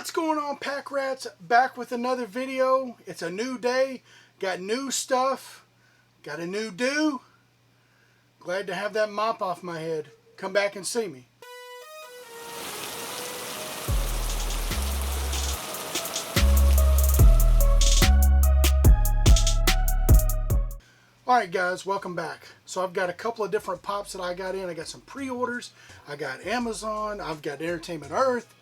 What's going on, Pack Rats? Back with another video. It's a new day, got new stuff, got a new do. Glad to have that mop off my head. Come back and see me. Alright guys, welcome back. So I've got a couple of different pops that I got in. I got some pre-orders, I got Amazon, I've got Entertainment Earth.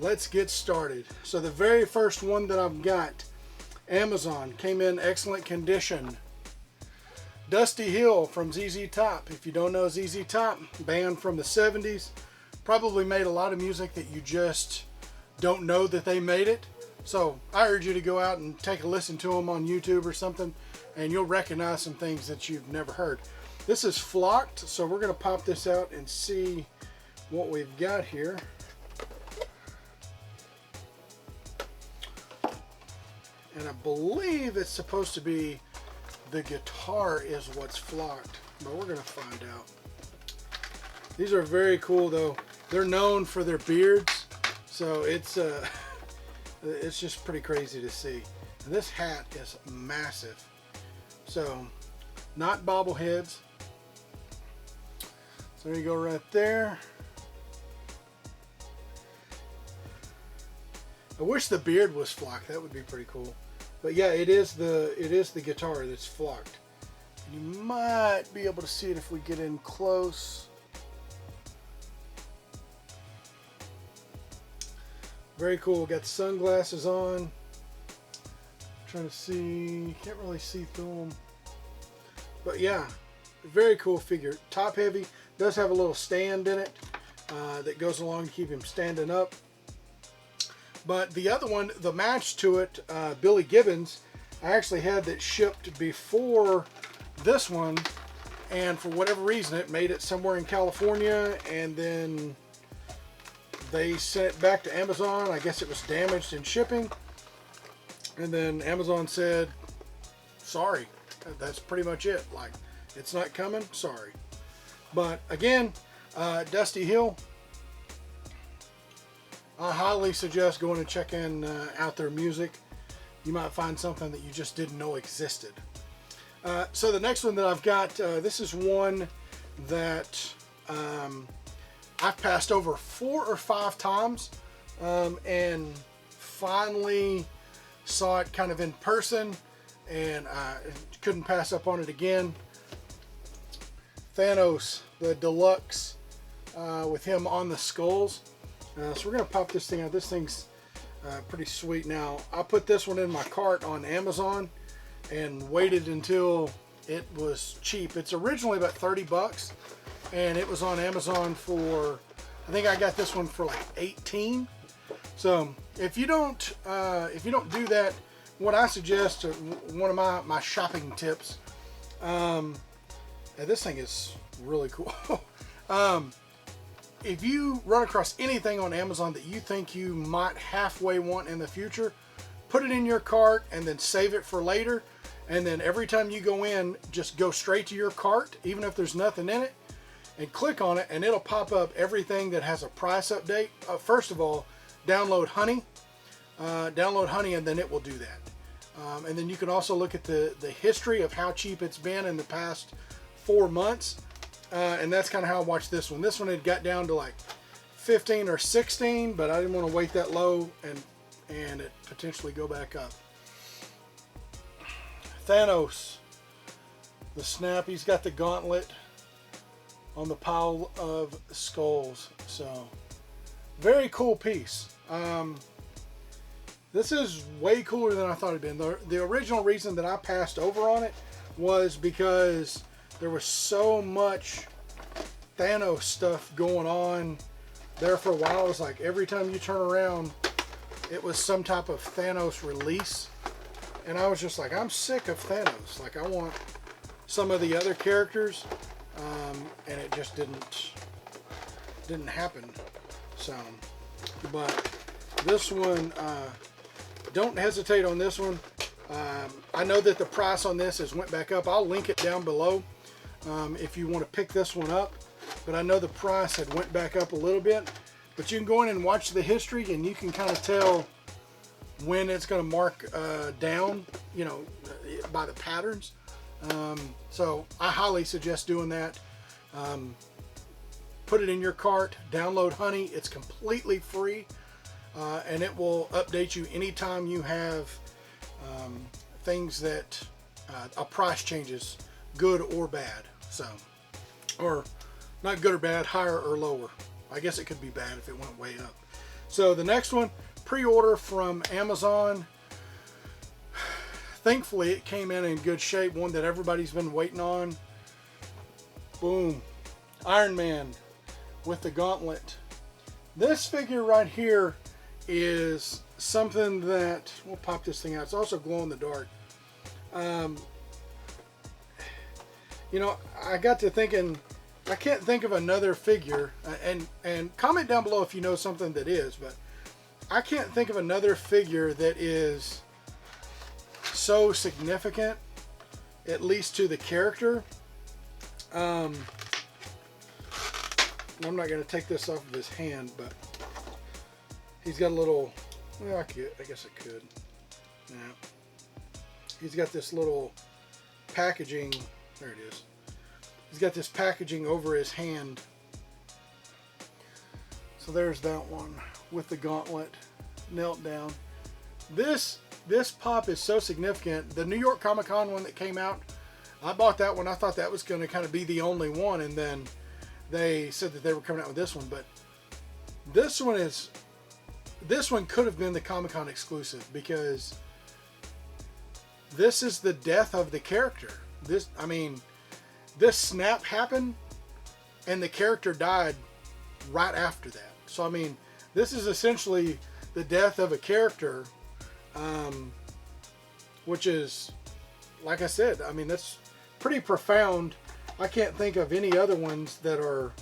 Let's get started. So the very first one that I've got, Amazon, came in excellent condition. Dusty Hill from ZZ Top. If you don't know ZZ Top, band from the 70s, probably made a lot of music that you just don't know that they made it. So I urge you to go out and take a listen to them on YouTube or something, and you'll recognize some things that you've never heard. This is flocked, so we're going to pop this out and see what we've got here. And I believe it's supposed to be the guitar is what's flocked, but we're going to find out. These are very cool though. They're known for their beards, so it's just pretty crazy to see. And this hat is massive. So, not bobbleheads. So there you go right there. I wish the beard was flocked. That would be pretty cool. But yeah, it is the guitar that's flocked. You might be able to see it if we get in close. Very cool. Got the sunglasses on. Trying to see, can't really see through them. But yeah, very cool figure. Top heavy, does have a little stand in it that goes along to keep him standing up. But the other one, the match to it, Billy Gibbons, I actually had that shipped before this one, and for whatever reason it made it somewhere in California, and then they sent it back to Amazon. I guess it was damaged in shipping. And then Amazon said, sorry, that's pretty much it. Like, it's not coming, sorry. But again, Dusty Hill, I highly suggest going and checking out their music. You might find something that you just didn't know existed. So the next one that I've got, this is one that I've passed over 4 or 5 times, and finally saw it kind of in person, and I couldn't pass up on it again. Thanos, the deluxe, with him on the skulls. So we're going to pop this thing out. This thing's pretty sweet. Now, I put this one in my cart on Amazon and waited until it was cheap. It's originally about 30 bucks, and it was on Amazon for, I think I got this one for like 18. So if you don't do that, what I suggest, one of my shopping tips, this thing is really cool. If you run across anything on Amazon that you think you might halfway want in the future, put it in your cart and then save it for later. And then every time you go in, just go straight to your cart, even if there's nothing in it, and click on it, and it'll pop up everything that has a price update. First of all, download Honey, and then it will do that. And then you can also look at the history of how cheap it's been in the past 4 months. And that's kind of how I watched this one. This one had got down to like 15 or 16, but I didn't want to wait that low and it potentially go back up. Thanos, the snap, he's got the gauntlet on the pile of skulls. So, very cool piece. This is way cooler than I thought it'd been. The original reason that I passed over on it was because there was so much Thanos stuff going on there for a while. It was like every time you turn around, it was some type of Thanos release. And I was just like, I'm sick of Thanos. Like, I want some of the other characters. And it just didn't happen. So, but this one, don't hesitate on this one. I know that the price on this has went back up. I'll link it down below if you want to pick this one up. But I know the price had went back up a little bit. But you can go in and watch the history, and you can kind of tell when it's going to mark down, you know, by the patterns. So I highly suggest doing that. Put it in your cart, download Honey. It's completely free, and it will update you anytime you have things that a price changes, good or bad. So, or not good or bad, higher or lower. I guess it could be bad if it went way up. So the next one, pre-order from Amazon. Thankfully, it came in good shape. One that everybody's been waiting on. Boom. Iron Man with the gauntlet. This figure right here is something that, we'll pop this thing out. It's also glow in the dark. You know, I got to thinking, I can't think of another figure, and comment down below if you know something that is, but I can't think of another figure that is so significant, at least to the character. I'm not going to take this off of his hand, but he's got a little, well, I guess it could. Yeah. He's got this little packaging, there it is. He's got this packaging over his hand. So there's that one with the gauntlet, knelt down. This pop is so significant. The New York Comic Con one that came out, I bought that one. I thought that was going to kind of be the only one, and then they said that they were coming out with this one. But this one could have been the Comic Con exclusive, because this is the death of the character. This snap happened and the character died right after that. So I mean, this is essentially the death of a character, which is, like I said, I mean, that's pretty profound. I can't think of any other ones that are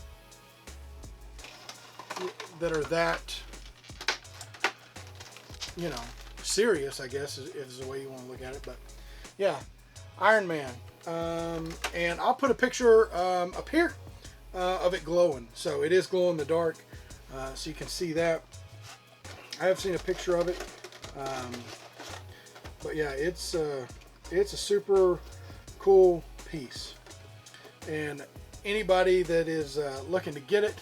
that, you know, serious, I guess is the way you want to look at it. But yeah, Iron Man. And I'll put a picture up here of it glowing. So it is glow in the dark, so you can see that. I have seen a picture of it, but yeah, it's a super cool piece. And anybody that is looking to get it,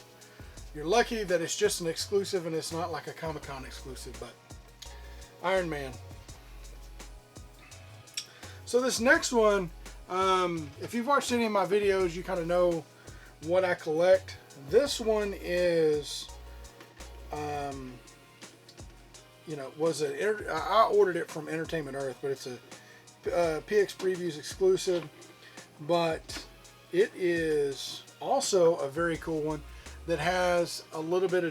you're lucky that it's just an exclusive and it's not like a Comic-Con exclusive. But Iron Man. So this next one, if you've watched any of my videos, you kind of know what I collect. This one is, you know, I ordered it from Entertainment Earth, but it's a PX Previews exclusive. But it is also a very cool one that has a little bit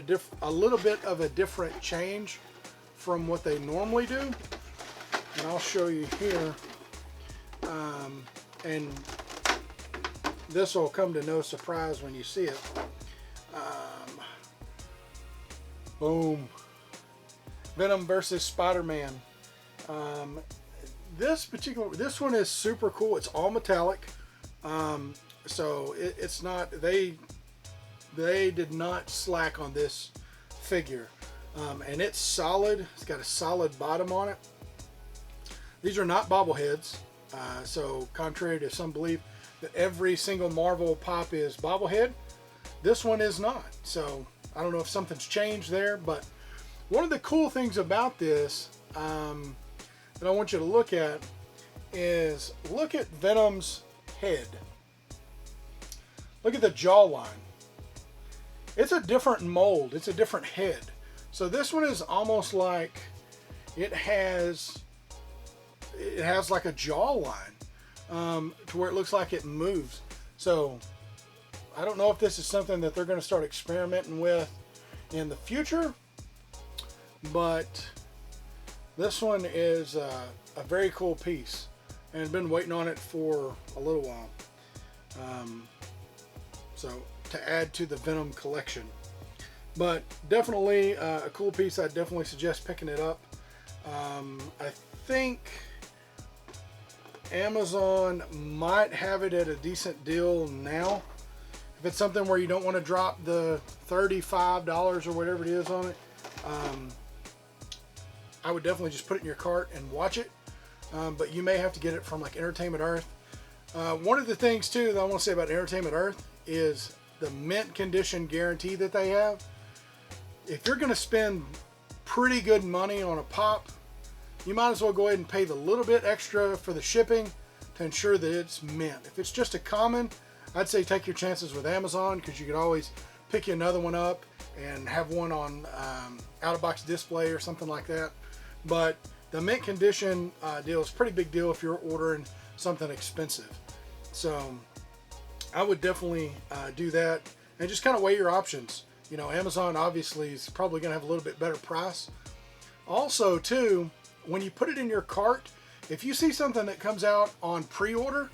of a different change from what they normally do, and I'll show you here. And this will come to no surprise when you see it. Boom. Venom versus Spider-Man. This one is super cool. It's all metallic. So it's not, they did not slack on this figure. And it's solid. It's got a solid bottom on it. These are not bobbleheads. So contrary to some belief that every single Marvel pop is bobblehead, this one is not. So I don't know if something's changed there, but one of the cool things about this that I want you to look at is look at Venom's head. Look at the jawline. It's a different mold. It's a different head. So this one is almost like it has like a jawline, to where it looks like it moves. So I don't know if this is something that they're going to start experimenting with in the future, but this one is a very cool piece, and I've been waiting on it for a little while. So to add to the Venom collection, but definitely a cool piece. I definitely suggest picking it up. I think Amazon might have it at a decent deal now. If If it's something where you don't want to drop the $35 or whatever it is on it, I would definitely just put it in your cart and watch it. But you may have to get it from like Entertainment Earth. One of the things too that I want to say about Entertainment Earth is the mint condition guarantee that they have. If you're going to spend pretty good money on a pop, you might as well go ahead and pay the little bit extra for the shipping to ensure that it's mint. If it's just a common, I'd say take your chances with Amazon, because you could always pick you another one up and have one on out-of-box display or something like that. But the mint condition deal is a pretty big deal if you're ordering something expensive. So I would definitely do that and just kind of weigh your options. You know, Amazon obviously is probably going to have a little bit better price. Also, too, when you put it in your cart, if you see something that comes out on pre-order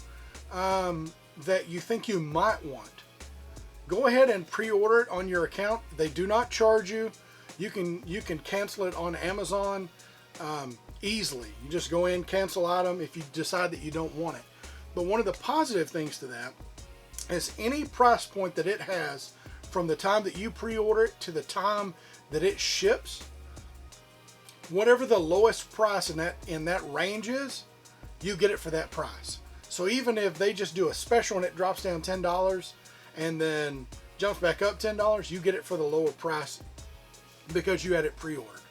that you think you might want, go ahead and pre-order it on your account. They do not charge you. You can cancel it on Amazon easily. You just go in, cancel item if you decide that you don't want it. But one of the positive things to that is any price point that it has from the time that you pre-order it to the time that it ships, whatever the lowest price in that range is, you get it for that price. So even if they just do a special and it drops down $10 and then jumps back up $10, you get it for the lower price because you had it pre-ordered.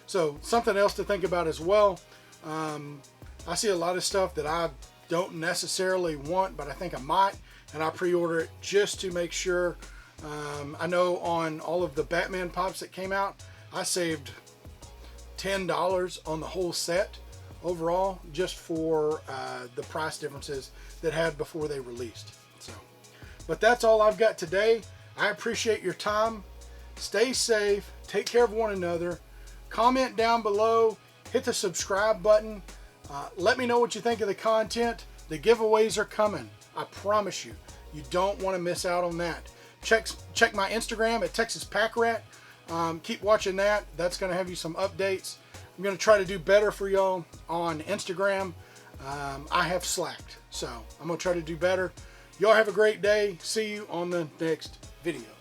So something else to think about as well. I see a lot of stuff that I don't necessarily want, but I think I might, and I pre-order it just to make sure. I know on all of the Batman pops that came out, I saved $10 on the whole set overall, just for the price differences that had before they released. So, but that's all I've got today. I appreciate your time. Stay safe. Take care of one another. Comment down below. Hit the subscribe button. Let me know what you think of the content. The giveaways are coming. I promise you. You don't want to miss out on that. Check my Instagram at Texas Pack Rat. Keep watching that. That's going to have you some updates. I'm going to try to do better for y'all on Instagram. I have slacked, so I'm going to try to do better. Y'all have a great day. See you on the next video.